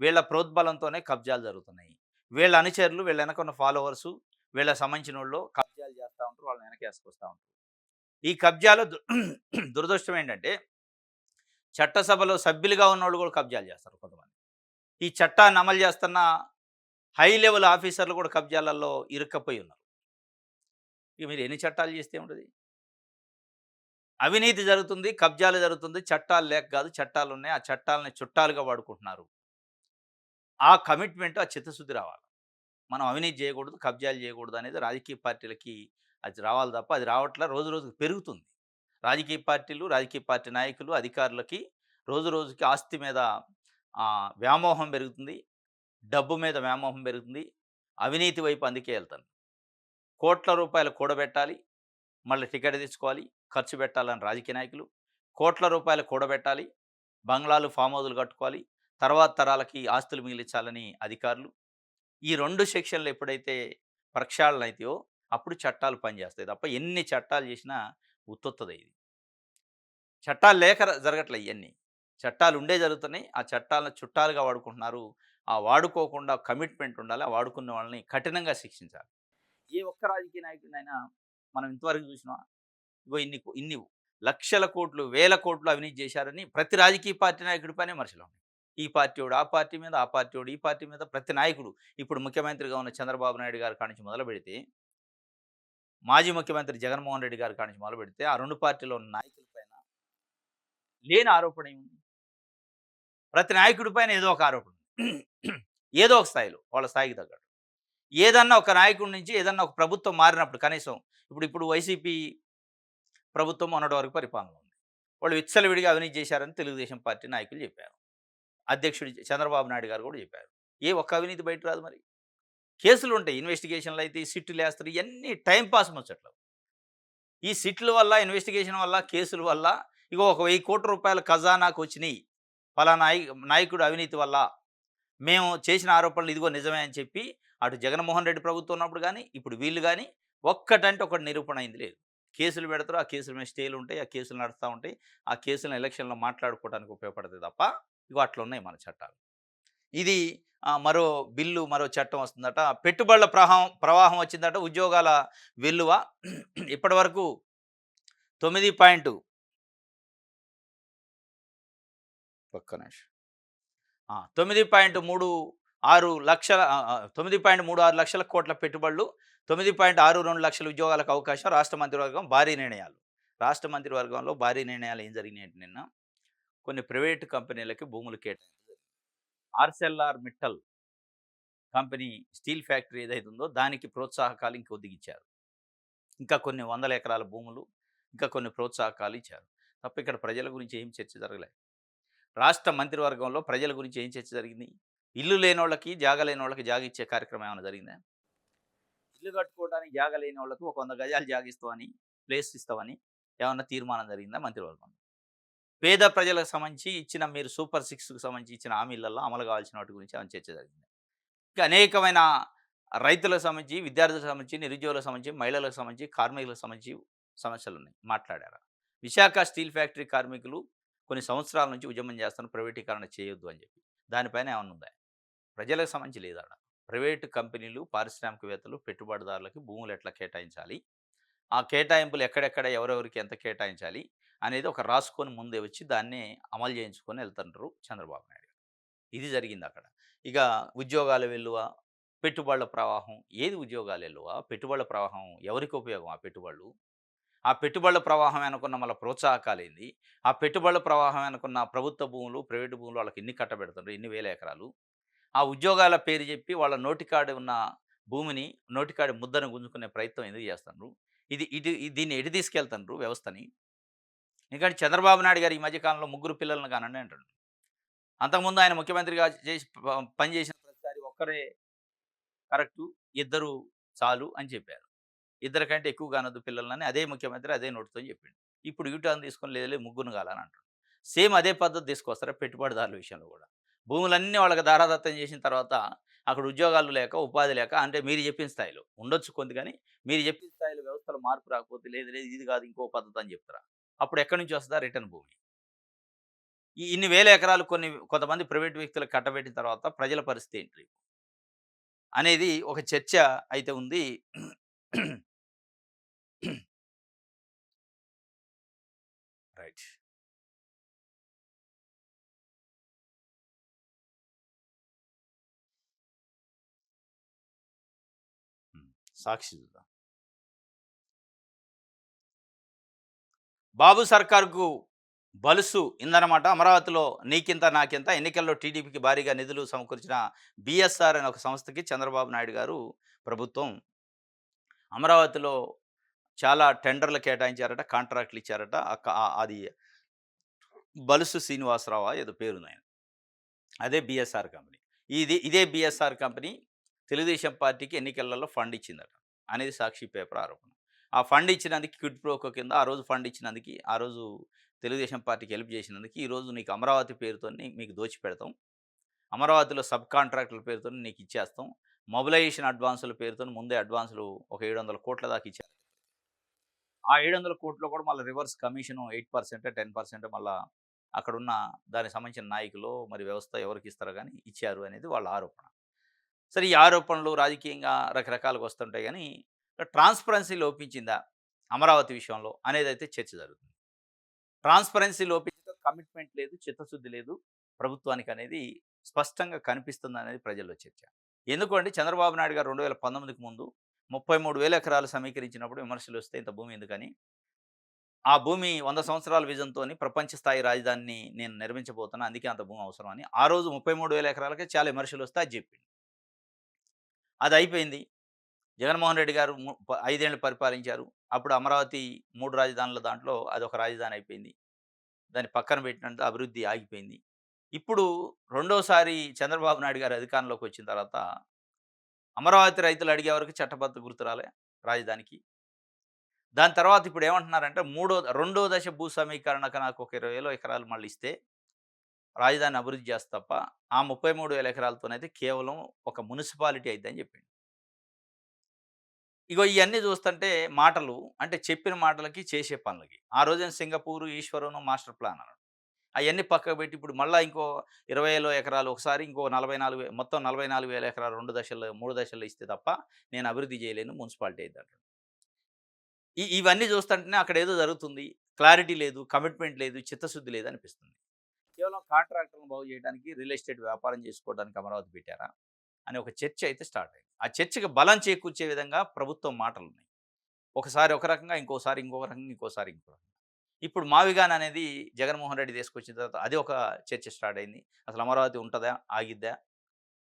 వీళ్ళ ప్రోద్బలంతోనే కబ్జాలు జరుగుతున్నాయి. వీళ్ళ అనుచరులు, వీళ్ళ వెనక ఉన్న ఫాలోవర్సు, వీళ్ళకి సంబంధించినోళ్ళు కబ్జాలు చేస్తా ఉంటారు. వాళ్ళని వెనకేసుకొస్తా ఉంటారు. ఈ కబ్జాలో దురదృష్టం ఏంటంటే, చట్టసభలో సభ్యులుగా ఉన్నోళ్ళు కూడా కబ్జాలు చేస్తారు కొంతమంది. ఈ చట్టాన్ని అమలు చేస్తున్న హై లెవెల్ ఆఫీసర్లు కూడా కబ్జాలలో ఇరుక్కపోయి ఉన్నారు. ఇక మీరు ఎన్ని చట్టాలు చేస్తే ఏముంటది? అవినీతి జరుగుతుంది, కబ్జాలు జరుగుతుంది. చట్టాలు లేక కాదు, చట్టాలున్నాయి. ఆ చట్టాలని చుట్టాలుగా వాడుకుంటున్నారు. ఆ కమిట్మెంట్, ఆ చిత్తశుద్ధి రావాలి. మనం అవినీతి చేయకూడదు, కబ్జాలు చేయకూడదు అనేది రాజకీయ పార్టీలకి అది రావాలి తప్ప అది రావట్లే. రోజు రోజుకి పెరుగుతుంది. రాజకీయ పార్టీలు, రాజకీయ పార్టీ నాయకులు, అధికారులకి రోజు రోజుకి ఆస్తి మీద వ్యామోహం పెరుగుతుంది. డబ్బు మీద వ్యామోహం పెరుగుతుంది. అవినీతి వైపు అందుకే వెళ్తాను. కోట్ల రూపాయలు కూడబెట్టాలి. మళ్ళీ టికెట్ తెచ్చుకోవాలి. ఖర్చు పెట్టాలని రాజకీయ నాయకులు. కోట్ల రూపాయలు కూడబెట్టాలి. బంగ్లాలు, ఫామ్ హౌజులు కట్టుకోవాలి. తర్వాత తరాలకి ఆస్తులు మిగిలించాలని అధికారులు. ఈ 2 సెక్షన్లు ఎప్పుడైతే ప్రక్షాళన అయితాయో అప్పుడు చట్టాలు పనిచేస్తాయి తప్ప ఎన్ని చట్టాలు చేసినా ఉత్తుత్తదే ఇది. చట్టాలు లేక జరగట్లే ఇయన్నీ. చట్టాలు ఉండే జరుగుతున్నాయి. ఆ చట్టాలను చుట్టాలుగా వాడుకుంటున్నారు. ఆ వాడుకోకుండా కమిట్మెంట్ ఉండాలి. ఆ వాడుకున్న వాళ్ళని కఠినంగా శిక్షించాలి. ఏ ఒక్క రాజకీయ నాయకుడినైనా మనం ఇంతవరకు చూసినామా? ఇగో ఇన్ని లక్షల కోట్లు, వేల కోట్లు అవినీతి చేశారని ప్రతి రాజకీయ పార్టీ నాయకుడి పైన విమర్శలు ఉన్నాయి. ఈ పార్టీయోడు ఆ పార్టీ మీద, ఆ పార్టీయోడు ఈ పార్టీ మీద, ప్రతి నాయకుడు ఇప్పుడు ముఖ్యమంత్రిగా ఉన్న చంద్రబాబు నాయుడు గారి కాడ నుంచి మొదలుపెడితే, మాజీ ముఖ్యమంత్రి జగన్మోహన్ రెడ్డి గారి కాడ నుంచి మొదలుపెడితే, ఆ 2 పార్టీలో ఉన్న నాయకుల పైన లేని ఆరోపణ ఏముంది? ప్రతి నాయకుడి పైన ఏదో ఒక ఆరోపణ. ఏదో ఒక స్థాయిలో వాళ్ళ స్థాయికి తగ్గట్టు. ఏదన్నా ఒక నాయకుడి నుంచి ఏదన్నా ఒక ప్రభుత్వం మారినప్పుడు కనీసం ఇప్పుడు వైసీపీ ప్రభుత్వం మొన్నటి వరకు పరిపాలనలో ఉంది. వాళ్ళు విచ్చలవిడిగా అవినీతి చేశారని తెలుగుదేశం పార్టీ నాయకులు చెప్పారు. అధ్యక్షుడు చంద్రబాబు నాయుడు గారు కూడా చెప్పారు. ఏ ఒక్క అవినీతి బయట రాదు మరి. కేసులు ఉంటాయి. ఇన్వెస్టిగేషన్లు అయితే సిట్టులు వేస్తారు. ఇవన్నీ టైం పాస్ ముచ్చట్లు. ఈ సిట్ల వల్ల, ఇన్వెస్టిగేషన్ వల్ల, కేసుల వల్ల ఇగో ఒక 1000,00,00,000 ఖజానాకు వచ్చినాయి. పలానా నాయకుడు అవినీతి వల్ల మేము చేసిన ఆరోపణలు ఇదిగో నిజమే అని చెప్పి అటు జగన్మోహన్ రెడ్డి ప్రభుత్వం ఉన్నప్పుడు గానీ, ఇప్పుడు వీళ్ళు గానీ ఒక్కటంటే ఒకటి నిరూపణ అయింది లేదు. కేసులు పెడతారు. ఆ కేసుల మీద స్టేలు ఉంటాయి. ఆ కేసులు నడుస్తా ఉంటాయి. ఆ కేసులను ఎలక్షన్‌లో మాట్లాడుకోవడానికి ఉపయోగపడతాయి తప్ప ఇగో అట్లున్నాయి మన చట్టాలు. ఇది మరో బిల్లు, మరో చట్టం వస్తుందట. పెట్టుబడుల ప్రవాహం వచ్చిందట. ఉద్యోగాల వెల్లువ ఇప్పటివరకు 9 పాయింట్ ఒక్క నిమిషం. 9.36 లక్షల కోట్ల పెట్టుబడులు, 9.62 లక్షల ఉద్యోగాలకు అవకాశం. రాష్ట్ర మంత్రివర్గం భారీ నిర్ణయాలు. రాష్ట్ర మంత్రివర్గంలో భారీ నిర్ణయాలు ఏం జరిగినాయంటే నిన్న కొన్ని ప్రైవేటు కంపెనీలకి భూములు కేటాయించారు. ఆర్సెల్ఆర్ మిట్టల్ కంపెనీ స్టీల్ ఫ్యాక్టరీ ఏదైతే ఉందో దానికి ప్రోత్సాహకాలు ఇంకొద్దిగిచ్చారు. ఇంకా కొన్ని వందల ఎకరాల భూములు, ఇంకా కొన్ని ప్రోత్సాహకాలు ఇచ్చారు. తప్ప ఇక్కడ ప్రజల గురించి ఏం చర్చ జరగలే. రాష్ట్ర మంత్రివర్గంలో ప్రజల గురించి ఏం చర్చ జరిగింది? ఇల్లు లేనోళ్ళకి, జాగా లేనోళ్ళకి జాగా ఇచ్చే కార్యక్రమం ఏమైనా జరిగిందా? ఇల్లు కట్టుకోవడానికి జాగా లేనోళ్ళకి ఒక 100 గజాలు జాగా ఇస్తామని, ప్లేస్ ఇస్తామని ఏమన్నా తీర్మానం జరిగిందా మంత్రివర్గంలో? పేద ప్రజలకు సంబంధించి ఇచ్చిన మీరు సూపర్ సిక్స్‌కి సంబంధించి ఇచ్చిన హామీలలో అమలు కావాల్సిన వాటి గురించి ఏమైనా చర్చ జరిగిందా? ఇంకా అనేకమైన రైతులకు సంబంధించి, విద్యార్థులకు సంబంధించి, నిరుద్యోగులకు సంబంధించి, మహిళలకు సంబంధించి, కార్మికులకు సంబంధించి సమస్యలున్నాయి. మాట్లాడారా? విశాఖ స్టీల్ ఫ్యాక్టరీ కార్మికులు కొన్ని సంవత్సరాల నుంచి ఉద్యమం చేస్తున్న ప్రైవేటీకరణ చేయొద్దు అని చెప్పి. దానిపైన ఏమన్నా ఉందా? ప్రజలకు సంబంధించి లేదాడ. ప్రైవేటు కంపెనీలు, పారిశ్రామికవేత్తలు, పెట్టుబడిదారులకి భూములు ఎట్లా కేటాయించాలి? ఆ కేటాయింపులు ఎక్కడెక్కడ, ఎవరెవరికి ఎంత కేటాయించాలి? అనేది ఒక రాసుకొని ముందే వచ్చి దాన్ని అమలు చేయించుకొని వెళ్తుంటారు చంద్రబాబు నాయుడు. ఇది జరిగిందక్కడ. ఇక ఉద్యోగాల వెల్లువ, పెట్టుబడుల ప్రవాహం. ఏది ఉద్యోగాల వెల్లువ? పెట్టుబడుల ప్రవాహం ఎవరికి ఉపయోగం ఆ పెట్టుబడులు? ఆ పెట్టుబడుల ప్రవాహం వెనకున్న మళ్ళా ప్రోత్సాహకాలేంది? ఆ పెట్టుబడుల ప్రవాహం వెనకున్న ప్రభుత్వ భూములు, ప్రైవేటు భూములు వాళ్ళకి ఎన్ని కట్టబెడుతుండ్రు? ఎన్ని వేల ఎకరాలు? ఆ ఉద్యోగాల పేరు చెప్పి వాళ్ళ నోటికాడ ఉన్న భూమిని, నోటికాడి ముద్దను గుంజుకునే ప్రయత్నం ఎందుకు చేస్తుండ్రు? దీన్ని ఎటు తీసుకెళ్తుండ్రు వ్యవస్థని? ఎందుకంటే చంద్రబాబు నాయుడు గారు ఈ మధ్య కాలంలో ముగ్గురు పిల్లలను కనండి అంటుండు. అంతకుముందు ఆయన ముఖ్యమంత్రిగా చేసి పనిచేసిన ప్రతిసారి ఒక్కరే కరెక్టు, ఇద్దరు చాలు అని చెప్పారు. ఇద్దరి కంటే ఎక్కువ కానొద్దు పిల్లలని అదే ముఖ్యమంత్రి అదే నోటితోని చెప్పిండు. ఇప్పుడు యూటర్న్ తీసుకొని లేదు లేదు ముగ్గురుని కాలని అంటాడు. సేమ్ అదే పద్ధతి తీసుకొస్తారా పెట్టుబడిదారుల విషయంలో కూడా. భూములన్నీ వాళ్ళకి దారాదత్తం చేసిన తర్వాత అక్కడ ఉద్యోగాలు లేక, ఉపాధి లేక అంటే మీరు చెప్పిన స్థాయిలో ఉండొచ్చు కొంత కానీ, మీరు చెప్పిన స్థాయిలో వ్యవస్థలో మార్పు రాకపోతే లేదు లేదు ఇది కాదు ఇంకో పద్ధతి అని చెప్తారా? అప్పుడు ఎక్కడి నుంచి వస్తదా రిటర్న్ భూమి? ఇన్ని వేల ఎకరాలు కొంతమంది ప్రైవేట్ వ్యక్తులకు కట్టబెట్టిన తర్వాత ప్రజల పరిస్థితి ఏంటి? అనేది ఒక చర్చ అయితే ఉంది. రైట్. సాక్షి చూద్దాం. బాబు సర్కార్‌కు బలుసు ఇందనమాట అమరావతిలో నీకింత నాకింత ఎన్నికల్లో టీడీపీకి భారీగా నిధులు సమకూర్చిన బీఎస్ఆర్ అనే ఒక సంస్థకి చంద్రబాబు నాయుడు గారు ప్రభుత్వం అమరావతిలో చాలా టెండర్లు కేటాయించారట, కాంట్రాక్ట్‌లు ఇచ్చారట. అది బలుసు శ్రీనివాసరావా ఏదో పేరుందాయన. అదే బీఎస్ఆర్ కంపెనీ. ఇదే బీఎస్ఆర్ కంపెనీ తెలుగుదేశం పార్టీకి ఎన్నికలలో ఫండ్ ఇచ్చిందట అనేది సాక్షి పేపర్ ఆరోపణ. ఆ ఫండ్ ఇచ్చినందుకు క్విడ్ ప్రోకో కింద ఆ రోజు ఫండ్ ఇచ్చినందుకు, ఆ రోజు తెలుగుదేశం పార్టీకి హెల్ప్ చేసినందుకు, ఈరోజు నీకు అమరావతి పేరుతోని మీకు దోచిపెడతాం. అమరావతిలో సబ్ కాంట్రాక్టుల పేరుతోని నీకు ఇచ్చేస్తాం. మొబిలైజేషన్ అడ్వాన్సుల పేరుతోని ముందే అడ్వాన్సులు ఒక 700,00,00,000 దాకా ఇచ్చారు. ఆ 700,00,00,000లో కూడా మళ్ళీ రివర్స్ కమిషను 8%, 10% మళ్ళా అక్కడున్న దానికి సంబంధించిన నాయకులో మరి వ్యవస్థ ఎవరికి ఇస్తారో గానీ ఇచ్చారు అనేది వాళ్ళ ఆరోపణ. సరే ఈ ఆరోపణలు రాజకీయంగా రకరకాలుగా వస్తుంటాయి గానీ, ట్రాన్స్‌పరెన్సీ లోపించిందా అమరావతి విషయంలో అనేదైతే చర్చ జరుగుతుంది. ట్రాన్స్‌పరెన్సీ లోపించక కమిట్మెంట్ లేదు, చిత్తశుద్ధి లేదు ప్రభుత్వానికనేది స్పష్టంగా కనిపిస్తుందనేది ప్రజల్లో చర్చ. ఎందుకంటే చంద్రబాబు నాయుడు గారు 2019కి ముందు 33,000 ఎకరాలు సమీకరించినప్పుడు విమర్శలొస్తే ఇంత భూమి ఎందుకని, ఆ భూమి 100 సంవత్సరాల విజన్‌తోని ప్రపంచ స్థాయి రాజధానిని నేను నిర్మించబోతున్నా. అందుకే అంత భూమి అవసరం అని. ఆ రోజు 33,000 ఎకరాలకే చాలా విమర్శలొస్తే అది జెప్పిండు. అదయిపోయింది. జగన్మోహన్ రెడ్డి గారు 5 ఏళ్ళు పరిపాలించారు. అప్పుడు అమరావతి 3 రాజధానుల దాంట్లో అదొక రాజధాని అయిపోయింది. దాన్ని పక్కన పెట్టినంత అభివృద్ధి ఆగిపోయింది. ఇప్పుడు రెండోసారి చంద్రబాబు నాయుడు గారు అధికారంలోకి వచ్చిన తర్వాత అమరావతి రైతులు అడిగే వరకు చట్టబద్ధ గుర్తు రాలే రాజధానికి. దాని తర్వాత ఇప్పుడు ఏమంటున్నారంటే రెండో దశ భూ సమీకరణకు నాకు ఒక 20,000 ఎకరాలు మళ్ళీ ఇస్తే రాజధానిని అభివృద్ధి చేస్తా తప్ప ఆ 33,000 ఎకరాలతోనైతే కేవలం ఒక మున్సిపాలిటీ అయిద్దని చెప్పిండు. ఇగో ఇయన్నీ చూస్తుంటే మాటలు అంటే చెప్పిన మాటలకి, చేసే పనులకి. ఆ రోజున సింగపూరు, ఈశ్వరను మాస్టర్ ప్లాన్ అన్నాడు. అయన్నీ పక్కకు పెట్టి ఇప్పుడు మళ్ళా ఇంకో 20,000 ఎకరాలు ఒకసారి ఇంకో 44 మొత్తం 44,000 ఎకరాలు 2 దశల్లో 3 దశల్లో ఇస్తే తప్ప నేను అభివృద్ధి చేయలేను మున్సిపాలిటీ అయిద్దంటాడు. ఇవన్నీ చూస్తుంటేనే అక్కడేదో జరుగుతుంది. క్లారిటీ లేదు, కమిట్మెంట్ లేదు, చిత్తశుద్ధి లేదనిపిస్తుంది. కేవలం కాంట్రాక్టర్‌లను బాగు చేయడానికి, రియల్ ఎస్టేట్ వ్యాపారం చేసుకోవడానికి అమరావతి పెట్టారా? అనే ఒక చర్చ అయితే స్టార్ట్ అయింది. ఆ చర్చకి బలం చేకూర్చే విధంగా ప్రభుత్వం మాటలున్నాయి. ఒకసారి ఒక రకంగా, ఇంకోసారి ఇంకొక రకంగా, ఇంకోసారి ఇంకో రకంగా. ఇప్పుడు మావిగాన్ అనేది జగన్మోహన్ రెడ్డి తీసుకొచ్చిన తర్వాత అది ఒక చర్చ స్టార్ట్ అయింది. అసలు అమరావతి ఉంటదా? ఆగిద్దా?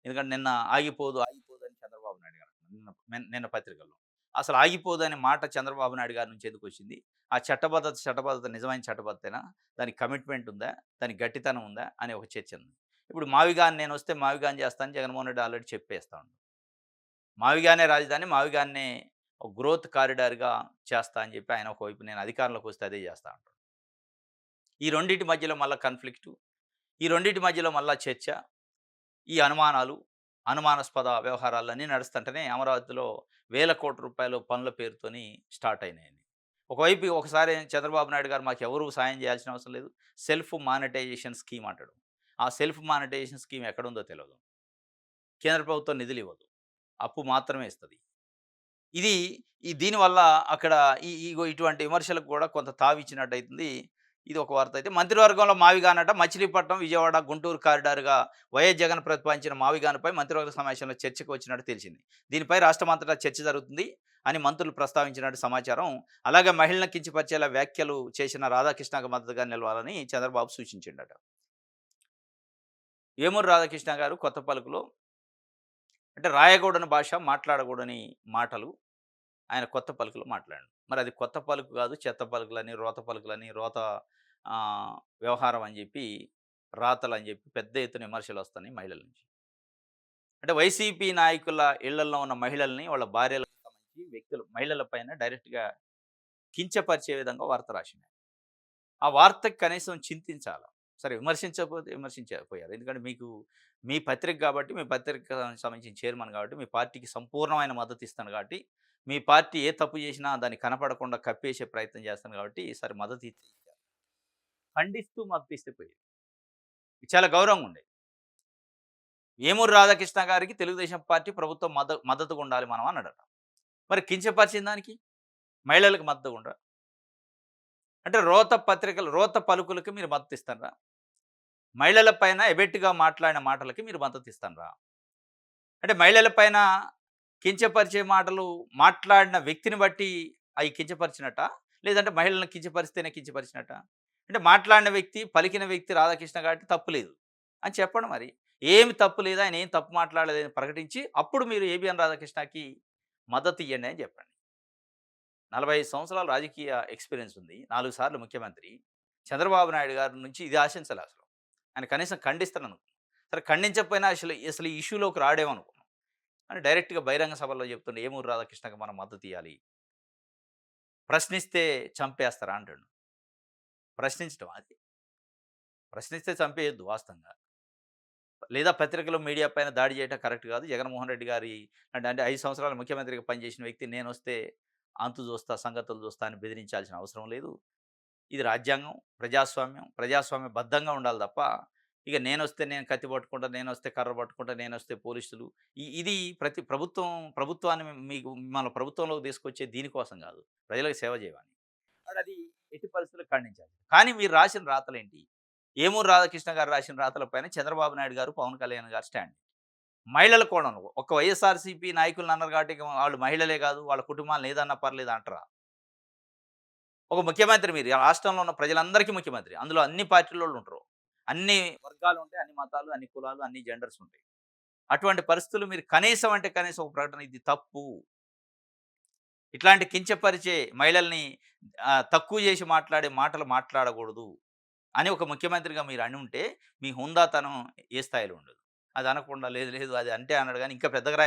ఎందుకంటే నిన్న ఆగిపోదు అని చంద్రబాబు నాయుడు గారు అన్నారు. నిన్న పత్రికల్లో. అసలు ఆగిపోదనే మాట చంద్రబాబు నాయుడు గారి నుంచి ఎందుకొచ్చింది? ఆ చట్టబద్ధత నిజమైన చట్టబద్ధతేనా? దానికి కమిట్మెంట్ ఉందా? దానికి గట్టితనం ఉందా? అనే ఒక చర్చ ఉంది. ఇప్పుడు మావిగాన్ నేనొస్తే మావిగాన్ చేస్తా అని జగన్మోహన్ రెడ్డి ఆల్రెడీ చెప్పేస్తా ఉన్నాడు. మావిగానే రాజధాని, మావిగాన్నే ఒక గ్రోత్ కారిడార్‌గా చేస్తా అని చెప్పి ఆయన ఒకవైపు నేను అధికారంలోకి వస్తే అదే చేస్తా అంటాడు. ఈ రెండిటి మధ్యలో మళ్ళా కాన్‌ఫ్లిక్టు. ఈ రెండిటి మధ్యలో మళ్ళా చర్చ. ఈ అనుమానాలు, అనుమానాస్పద వ్యవహారాలన్నీ నడుస్తుంటేనే అమరావతిలో వేల కోట్ల రూపాయలు పనుల పేరుతోని స్టార్ట్ అయినాయండి. ఒకవైపు ఒకసారి చంద్రబాబు నాయుడు గారు మాకెవరు సాయం చేయాల్సిన అవసరం లేదు. సెల్ఫ్ మానిటైజేషన్ స్కీమ్ అంటాడు. ఆ సెల్ఫ్ మానిటైజేషన్ స్కీమ్ ఎక్కడుందో తెలవదు. కేంద్ర ప్రభుత్వం నిధులివ్వదు. అప్పు మాత్రమే ఇస్తది. ఇది దీనివల్ల అక్కడ ఇగో ఇటువంటి విమర్శలకు కూడా కొంత తావిచ్చినట్టయితుంది. ఇది ఒక వార్త అయితే మంత్రివర్గంలో మావిగానట మచిలీపట్నం, విజయవాడ, గుంటూరు కారిడార్‌గా వైఎస్ జగన్ ప్రతిపాదించిన మావిగాన్‌పై మంత్రివర్గ సమావేశంలో చర్చకు వచ్చినట్టు తెలిసింది. దీనిపై రాష్ట్రమంతటా చర్చ జరుగుతుంది అని మంత్రులు ప్రస్తావించినట్టు సమాచారం. అలాగే మహిళలను కించపరిచేలా వ్యాఖ్యలు చేసిన రాధాకృష్ణకు మద్దతుగా నిలవాలని చంద్రబాబు సూచించిండట. వేమూరు రాధాకృష్ణ గారు కొత్త పలుకులో అంటే రాయకూడని భాష, మాట్లాడకూడని మాటలు ఆయన కొత్త పలుకులో మాట్లాడాడు. మరి అది కొత్త పలుకు కాదు, చెత్త పలుకులని, రోత పలుకులని, వ్యవహారం అని చెప్పి, రాతలని చెప్పి పెద్ద ఎత్తున విమర్శలొస్తున్నాయి మహిళల నుంచి. అంటే వైసీపీ నాయకుల ఇళ్లల్లో ఉన్న మహిళల్ని, వాళ్ళ భార్యలకు సంబంధించి వ్యక్తులు మహిళల పైన డైరెక్ట్‌గా కించపరిచే విధంగా వార్త రాసిండు. ఆ వార్తకి కనీసం చింతించాల. సరే విమర్శించకపోతే విమర్శించకపోయారు. ఎందుకంటే మీకు మీ పత్రిక కాబట్టి, మీ పత్రికకు సంబంధించిన చైర్మన్ కాబట్టి, మీ పార్టీకి సంపూర్ణమైన మద్దతు ఇస్తాను కాబట్టి, మీ పార్టీ ఏ తప్పు చేసినా దాన్ని కనపడకుండా కప్పేసే ప్రయత్నం చేస్తాను కాబట్టి, ఈసారి మద్దతు ఇచ్చారు. ఖండిస్తూ మద్దతిస్తే పోయేది. చాలా గౌరవంగా ఉండేది. వేమూరు రాధాకృష్ణ గారికి తెలుగుదేశం పార్టీ ప్రభుత్వం మద్దతుగా ఉండాలి మనం అన్నాడట. మరి కించపరిచిన దానికి మహిళలకు మద్దతుగా ఉండరా? అంటే రోత పలుకులకి మీరు మద్దతు ఇస్తారా? మహిళల పైన ఎబెట్టుగా మాట్లాడిన మాటలకి మీరు మద్దతు ఇస్తారా? అంటే మహిళల పైన కించపరిచే మాటలు మాట్లాడిన వ్యక్తిని బట్టి అయి కించపరిచినట్టా? లేదంటే మహిళలను కించపరిస్తేనే కించపరిచినట్టా? అంటే మాట్లాడిన వ్యక్తి, పలికిన వ్యక్తి రాధాకృష్ణ కాబట్టి తప్పు లేదు అని చెప్పండి మరి. ఏమి తప్పు లేదు, ఆయన ఏం తప్పు మాట్లాడలేదని ప్రకటించి, అప్పుడు మీరు ఏబీఎన్ రాధాకృష్ణకి మద్దతు ఇయ్యండి అని చెప్పండి. 45 సంవత్సరాల రాజకీయ ఎక్స్‌పీరియన్స్ ఉంది. 4 సార్లు ముఖ్యమంత్రి. చంద్రబాబు నాయుడు గారి నుంచి ఇది ఆశించలే అసలు. ఆయన కనీసం ఖండిస్తాననుకున్నాం. సరే ఖండించకపోయినా అసలు ఈ ఇష్యూలోకి రాడేమో అనుకున్నాం. అని డైరెక్ట్‌గా బహిరంగ సభల్లో చెప్తుండు ఏమూరి రాధాకృష్ణకి మనం మద్దతు ఇయ్యాలి. ప్రశ్నిస్తే చంపేస్తారా అంటుండు. ప్రశ్నించటమా అది? ప్రశ్నిస్తే చంపేయొద్దు వాస్తవంగా. లేదా పత్రికలు, మీడియా పైన దాడి చేయటం కరెక్ట్ కాదు. జగన్మోహన్ రెడ్డి గారి అంటే 5 సంవత్సరాలు ముఖ్యమంత్రిగా పనిచేసిన వ్యక్తి నేనొస్తే అంతు చూస్తా, సంగతులు చూస్తా అని బెదిరించాల్సిన అవసరం లేదు. ఇది రాజ్యాంగం, ప్రజాస్వామ్యం. ప్రజాస్వామ్యబద్ధంగా ఉండాలి తప్ప, ఇక నేనొస్తే నేను కత్తి పట్టుకుంటా, నేనొస్తే కర్ర పట్టుకుంటా, నేనొస్తే పోలీసులు ఇది ప్రతి ప్రభుత్వాన్ని మీకు మిమ్మల్ని ప్రభుత్వంలోకి తీసుకొచ్చే దీనికోసం కాదు. ప్రజలకు సేవ చేయమని. అది ఎట్టి పరిస్థితుల్లో ఖండించాలి. కానీ మీరు రాసిన రాతలేంటి? ఏమూరి రాధాకృష్ణ గారు రాసిన రాతల పైన చంద్రబాబు నాయుడు గారు, పవన్ కళ్యాణ్ గారు స్టాండ్. మహిళల కోణంలో ఒక వైఎస్ఆర్‌సీపీ నాయకులను అన్నారు కాబట్టి ఇక వాళ్ళు మహిళలే కాదు, వాళ్ళ కుటుంబాలను ఏదన్నా పర్లేదు అంటారా? ఒక ముఖ్యమంత్రి మీరు. రాష్ట్రంలో ఉన్న ప్రజలందరికీ ముఖ్యమంత్రి. అందులో అన్ని పార్టీలోళ్ళు ఉంటారు. అన్ని వర్గాలు ఉంటాయి, అన్ని మతాలు, అన్ని కులాలు, అన్ని జెండర్స్ ఉంటాయి. అటువంటి పరిస్థితులు మీరు కనీసం అంటే కనీసం ఒక ప్రకటన ఇది తప్పు. ఇట్లాంటి కించపరిచే మహిళల్ని తక్కువ చేసి మాట్లాడే మాటలు మాట్లాడకూడదు అని ఒక ముఖ్యమంత్రిగా మీరు అని ఉంటే మీ హుందాతనం ఏ స్థాయిలో ఉండదు. అది అనకుండా లేదు లేదు అది అంటే అన్నాడు గానీ ఇంకా పెద్దగా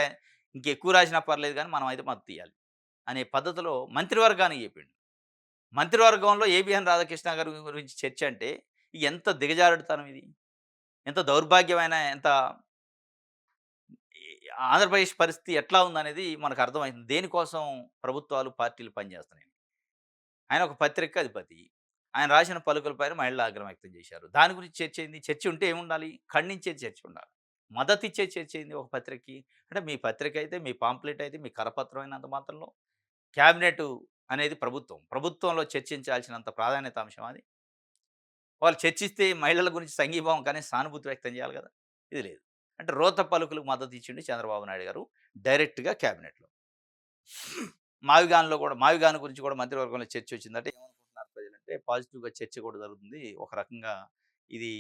ఇంకెక్కువ రాసినా పర్లేదు గానీ మనం అయితే మద్దతు ఇయ్యాలి అనే పద్ధతిలో మంత్రివర్గానికి చెప్పిండు. మంత్రివర్గంలో ఏబీఎన్ రాధాకృష్ణ గారి గురించి చర్చ అంటే ఎంత దిగజారుడుతనం ఇది. ఎంత దౌర్భాగ్యమైన ఎంత ఈ ఆంధ్రప్రదేశ్ పరిస్థితి ఎట్లా ఉందనేది మనకు అర్థమైంది. దేనికోసం ప్రభుత్వాలు, పార్టీలు పనిచేస్తున్నాయి. ఆయన ఒక పత్రిక అధిపతి. ఆయన రాసిన పలుకుల పైన మహిళలు ఆగ్రహం వ్యక్తం చేశారు. దాని గురించి చర్చ ఏంది? చర్చ ఉంటే ఏముండాలి? ఖండించే చర్చ ఉండాలి. మద్దతిచ్చే చర్చ ఏంది ఒక పత్రికకి? అంటే మీ పత్రిక అయితే, మీ పాంప్లెట్ అయితే, మీ కరపత్రం అయినంత మాత్రంలో క్యాబినెట్ అనేది ప్రభుత్వం. ప్రభుత్వంలో చర్చించాల్సినంత ప్రాధాన్యత అంశం అది. వాళ్ళు చర్చిస్తే మహిళల గురించి సంఘీభావం కానీ సానుభూతి వ్యక్తం చేయాలి కదా! ఇది లేదు. అంటే రోత పలుకులకు మద్దతు ఇచ్చిండు చంద్రబాబు నాయుడు గారు డైరెక్ట్‌గా క్యాబినెట్‌లో. మావిగాన్ గురించి కూడా మంత్రివర్గంలో చర్చ వచ్చిందంటే ఏమనుకుంటున్నారు ప్రజలంటే పాజిటివ్‌గా చర్చ కూడా జరుగుతుంది. ఒక రకంగా ఇది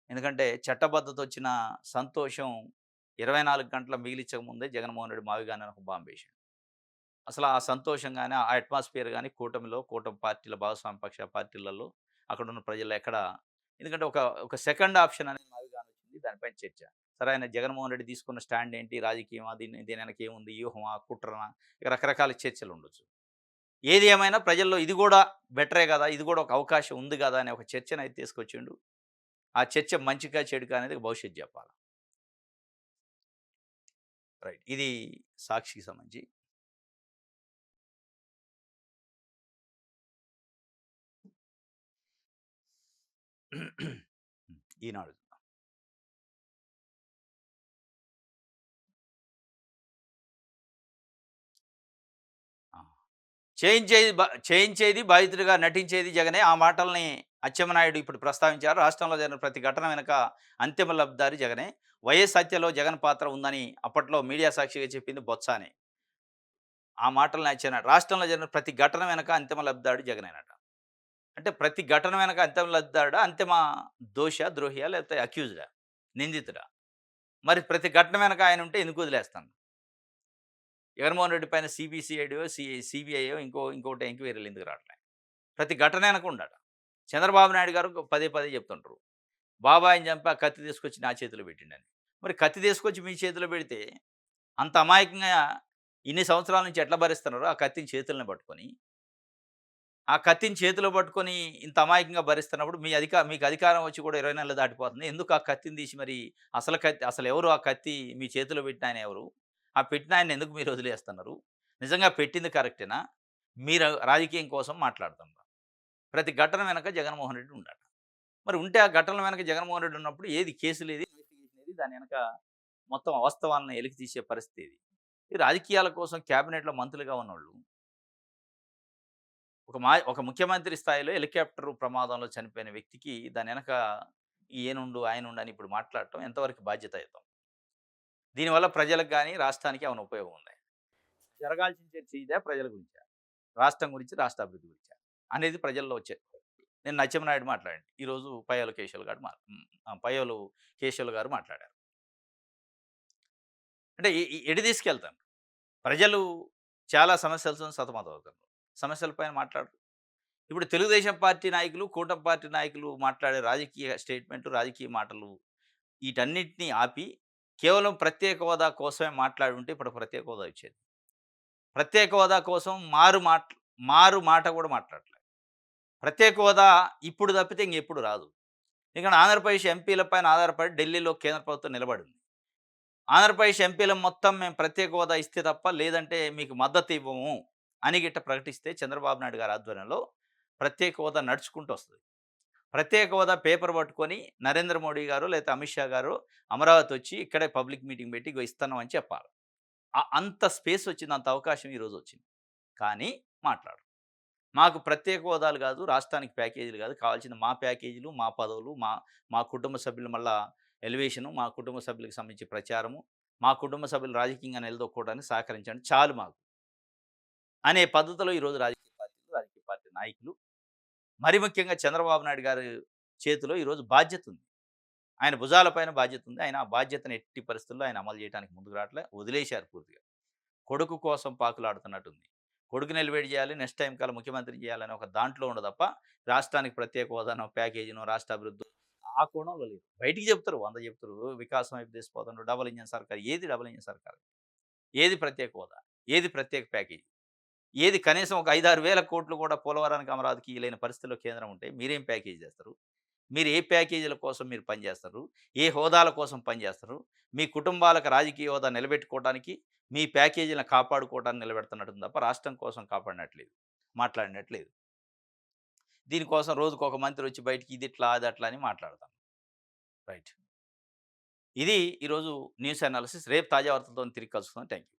ఎందుకంటే చట్టబద్ధత వచ్చిన సంతోషం 24 గంటల మిగిలిచ్చక ముందే జగన్మోహన్ రెడ్డి మావిగాన్ అని ఒక బాంబేసాడు. అసలు ఆ సంతోషం గాని, ఆ అట్మాస్ఫియర్ గాని కూటమి పార్టీల భాగస్వామ్య పక్ష పార్టీలలో అక్కడున్న ప్రజల్లో ఎక్కడ ఎందుకంటే ఒక సెకండ్ ఆప్షన్ అనేది మావిగాన్ వచ్చింది. దానిపైన చర్చ. సరే ఆయన జగన్మోహన్ రెడ్డి తీసుకున్న స్టాండ్ ఏంటి? రాజకీయమా? దీని వెనక ఏముంది? వ్యూహమా? కుట్రనా? ఇక రకరకాల చర్చలు ఉండొచ్చు. ఏది ఏమైనా ప్రజల్లో ఇది గూడా బెటరే గదా! ఇది గూడా ఒక అవకాశం ఉంది గదా! అనే ఒక చర్చనైతే తీసుకొచ్చిండు. ఆ చర్చ మంచికా? చెడుకా? అనేది భవిష్యత్తు జెప్పాల. రైట్. ఇది సాక్షికి సంబంధించి. ఈనాడు. ఆ! చేయించేది బాధితుడిగా నటించేది జగనే. ఆ మాటల్ని అచ్చెన్నాయుడు ఇప్పుడు ప్రస్తావించారు. రాష్ట్రంలో జరిగిన ప్రతి ఘటన వెనక అంతిమ లబ్ధిదారి జగనే. వైఎస్ హత్యలో జగన్ పాత్ర ఉందని అప్పట్లో మీడియా సాక్షిగా చెప్పింది బొత్సానే. ఆ మాటల్ని అచ్చెన్నాయుడు రాష్ట్రంలో జరిగిన ప్రతి ఘటన వెనక అంతిమ లబ్ధిదారుడు జగనేనట. అంటే ప్రతి ఘటన వెనక అంతిమ లబ్ధిదారుడా? అంతిమ ద్రోహియా? లేకపోతే అక్యూజ్డా? నిందితుడా? మరి ప్రతి ఘటన వెనక ఆయనుంటే ఎందుకు వదిలేస్తాను? జగన్మోహన్ రెడ్డి పైన సీబీసీఐడీయో, సీబీఐయో ఇంకోటి ఎంక్వైరీలు ఎందుకు రావట్లే? ప్రతి ఘటన వెనక ఉండట. చంద్రబాబు నాయుడు గారు పదే పదే చెప్తుంటారు. బాబాయిని చంపి ఆ కత్తి తీసుకొచ్చి నా చేతిలో పెట్టిండని. మరి కత్తి తీసుకొచ్చి మీ చేతిలో పెడితే అంత అమాయకంగా ఇన్ని సంవత్సరాల నుంచి ఎట్లా భరిస్తున్నారో ఆ కత్తిని చేతుల్ని పట్టుకొని, ఆ కత్తిని చేతిలో పట్టుకొని ఇంత అమాయకంగా భరిస్తున్నప్పుడు మీకు అధికారం వచ్చి కూడా 20 నెలలు దాటిపోతుంది. ఎందుకు ఆ కత్తిని తీసి మరి అసలెవరు ఆ కత్తి మీ చేతిలో పెట్టిన ఆయన ఎవరు? ఆ పెట్టిన ఆయన్ని ఎందుకు మీరు వదిలేస్తున్నారు? నిజంగా పెట్టింది కరెక్టేనా? మీరు రాజకీయం కోసం మాట్లాడుతున్నారు. ప్రతి ఘటన వెనక జగన్మోహన్ రెడ్డి ఉన్నాడు. మరి ఉంటే ఆ ఘటనల వెనక జగన్మోహన్ రెడ్డి ఉన్నప్పుడు ఏది కేసులేది, ఇన్వెస్టిగేషన్ ఏది, దాని వెనక మొత్తం వాస్తవాలను వెలికి తీసే పరిస్థితి ఇది. ఈ రాజకీయాల కోసం క్యాబినెట్‌లో మంత్రులుగా ఉన్నోళ్ళు, ఒక ముఖ్యమంత్రి స్థాయిలో హెలికాప్టర్ ప్రమాదంలో చనిపోయిన వ్యక్తికి దాని వెనక ఈయనుండు, ఆయనుండు అని ఇప్పుడు మాట్లాడటం ఎంతవరకు బాధ్యతాయుతం? దీనివల్ల ప్రజలకు గాని, రాష్ట్రానికి ఏమైనా ఉపయోగం ఉందా? జరగాల్సిన చర్చ ఇదా? ప్రజల గురించా? రాష్ట్రం గురించి, రాష్ట్ర అభివృద్ధి గురించా? అనేది ప్రజల్లో వచ్చే నేను నచ్చెమనాయుడు మాట్లాడండి. ఈరోజు పయ్యోలు కేశవులు గారు మాట్లాడారు. అంటే ఎటు తీసుకెళ్తాను? ప్రజలు చాలా సమస్యలతోని సతమతమవుతున్నారు. సమస్యల పైన మాట్లాడరు. ఇప్పుడు తెలుగుదేశం పార్టీ నాయకులు, కూటమి పార్టీ నాయకులు మాట్లాడే రాజకీయ స్టేట్మెంట్లు, రాజకీయ మాటలు వీటన్నిటిని ఆపి కేవలం ప్రత్యేక హోదా కోసమే మాట్లాడుంటే ఇప్పుడు ప్రత్యేక హోదా వచ్చేది. ప్రత్యేక హోదా కోసం మారు మాట కూడా మాట్లాడట్లే. ప్రత్యేక హోదా ఇప్పుడు తప్పితే ఇంకెప్పుడు రాదు. ఎందుకంటే ఆంధ్రప్రదేశ్ ఎంపీల పైన ఆధారపడి ఢిల్లీలో కేంద్ర ప్రభుత్వం నిలబడింది. ఆంధ్రప్రదేశ్ ఎంపీలం మొత్తం మేము ప్రత్యేక హోదా ఇస్తే తప్ప లేదంటే మీకు మద్దతు ఇవ్వము అని గిట్ట ప్రకటిస్తే చంద్రబాబు నాయుడు గారి ఆధ్వర్యంలో ప్రత్యేక హోదా నడుచుకుంటూ వస్తుంది. ప్రత్యేక హోదా పేపర్ పట్టుకొని నరేంద్ర మోడీ గారు లేకపోతే అమిత్ షా గారు అమరావతి వచ్చి ఇక్కడే పబ్లిక్ మీటింగ్ పెట్టి ఇగో ఇస్తున్నాం అని చెప్పాలి. అంత స్పేస్ వచ్చింది, అంత అవకాశం ఈరోజు వచ్చింది. కానీ మాట్లాడరు. మాకు ప్రత్యేక హోదాలు కాదు, రాష్ట్రానికి ప్యాకేజీలు కాదు, కావాల్సింది మా ప్యాకేజీలు, మా పదవులు, మా మా కుటుంబ సభ్యులు మళ్ళా ఎలివేషను, మా కుటుంబ సభ్యులకు సంబంధించి ప్రచారము, మా కుటుంబ సభ్యులు రాజకీయంగా నిలదొక్కుకోవడానికి సహకరించండి చాలు మాకు అనే పద్ధతిలో ఈరోజు రాజకీయ పార్టీలు, రాజకీయ పార్టీ నాయకులు, మరి ముఖ్యంగా చంద్రబాబు నాయుడు గారి చేతిలో ఈరోజు బాధ్యత ఉంది. ఆయన భుజాల పైన బాధ్యత ఉంది. ఆయన ఆ బాధ్యతను ఎట్టి పరిస్థితుల్లో ఆయన అమలు చేయడానికి ముందుకు రావట్లే, వదిలేశారు పూర్తిగా. కొడుకు కోసం పాకులాడుతున్నట్టుంది. కొడుకుని ఎలివేట్ చేయాలి, నెక్స్ట్ టైం కల్లా ముఖ్యమంత్రి చేయాలని ఒక దాంట్లో ఉండదు తప్ప, రాష్ట్రానికి ప్రత్యేక హోదానో, ప్యాకేజీనో, రాష్ట్ర అభివృద్ధి ఆ కోణంలో లేదు. బయటికి చెప్తారు, 100 చెప్తారు. వికాసం వైపు తీసుకుపోతుండ్రు, డబుల్ ఇంజిన్ సర్కార్. ఏది డబుల్ ఇంజిన్ సర్కార్? ఏది ప్రత్యేక హోదా? ఏది ప్రత్యేక ప్యాకేజీ? ఏది కనీసం ఒక 5, 6 వేల కోట్లు కూడా పోలవరానికి, అమరావతికి ఇయ్యలేని పరిస్థితిలో కేంద్రం ఉంటే మీరేం ప్యాకేజీ చేస్తారు? మీరు ఏ ప్యాకేజీల కోసం మీరు పనిచేస్తారు? ఏ హోదాల కోసం పనిచేస్తారు? మీ కుటుంబాలకు రాజకీయ హోదా నిలబెట్టుకోవడానికి, మీ ప్యాకేజీలను కాపాడుకోవడానికి నిలబెడుతున్నట్టుంది తప్ప రాష్ట్రం కోసం కాపాడినట్లేదు. మాట్లాడినట్లేదు. దీనికోసం రోజుకొక మంత్రి వచ్చి బయటికి ఇది ఇట్లా, అది అట్లా అని మాట్లాడతాం. రైట్. ఇది ఈరోజు న్యూస్ అనాలిసిస్. రేపు తాజా వార్తలతోని తిరిగి కలుసుకుందాం. Thank you.